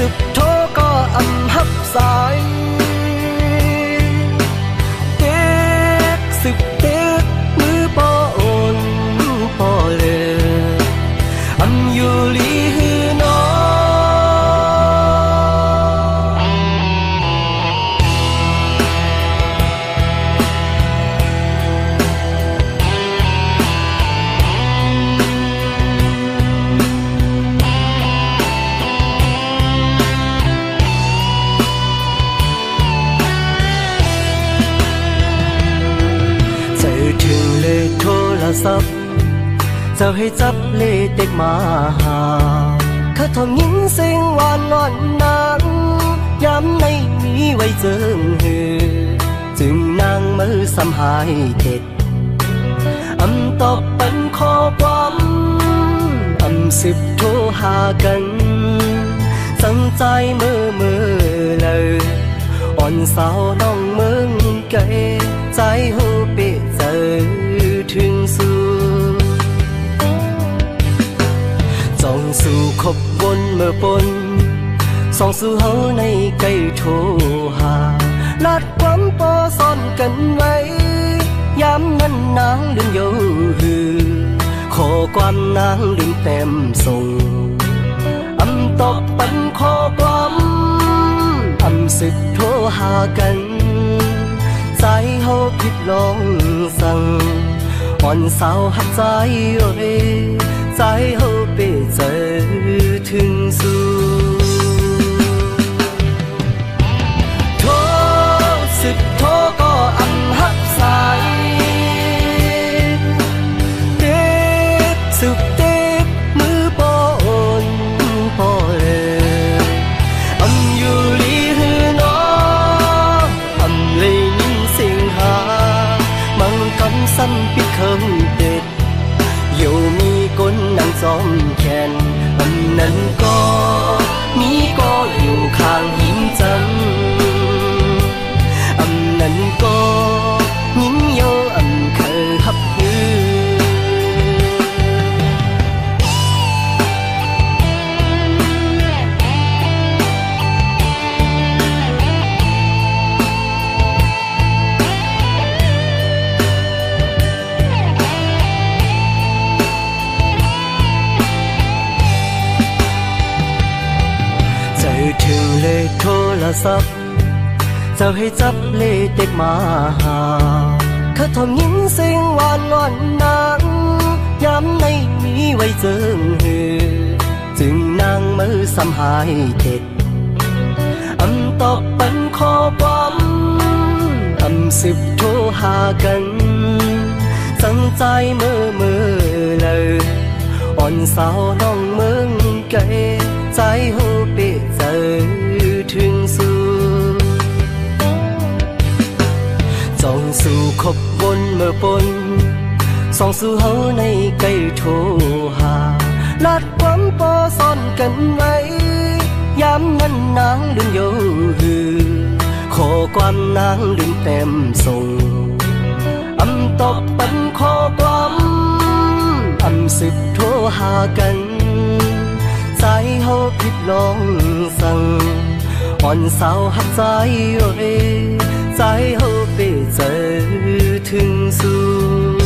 สืบโทก็อำหับสายเด็กสืบเด็กมือปอโอนปอเลยอำอยู่ลีฮือนอซับจะให้จับเลเด็กมาหาข้าทองยินเสียงหวานนอนนางย้ำในมีไว้เจิงหือจึงนางมือสำหายเด็ดอำตอบเป็นข้อความอำสิบโทรหากันสังใจเมื่อเลยอ่อนสาวน้องเมืองไกลใจหูเปะเจอถึงสู่จองสู่ขบวนเมื่อปนส่องสู่เฮาในไกลโทรหาลัดความปอซ่อนกันไว้ย้ำนั้นนางลืมโยหือขอความนางลืมเต็มส่งอำตอบปันข้อความอำสิบโทรหากันใจเฮาผิดลองสั่งอ่อนสาวหักใจเอ้ยใจเฮาไปเจอถึงสู่โทรสิบโทรก็อำหักสายเด็กสุดเด็กมือปอโอนปอเลยอำอยู่ลีฮือนออำเลยยินเสียงหามังกำซ้ำปิดเคิงเด็ดอยู่มีคนนั่งซ้อมแขนอันนั้นก็มีก็อยู่ข้างหินจังอันนั้นก็ยิ้มโยอันเคยหับยือถึงเลยโทรศัพท์จะให้จับเลเด็กมาหาข้าทองยินเสียงหวานนอนนางย้ำในมีไว้เจิงหือจึงนางมือสำหายเด็ดอำตอบเป็นข้อความอำสิบโทรหากันสังใจเมื่อเลยอ่อนสาวน้องเมืองไกลใจหูเปะเจอถึงสู่จองสู่ขบวนเมื่อปนส่องสู่เฮาในไกลโทรหาลัดความปอซ่อนกันไว้ย้ำนั้นนางลืมโยหือขอความนางลืมเต็มส่งอำตอบปันข้อความอำสิบโทรหากันใจเฮาผิดลองสั่งอ่อนสาวหักใจเอ้ยใจเฮาไปเจอถึงสู่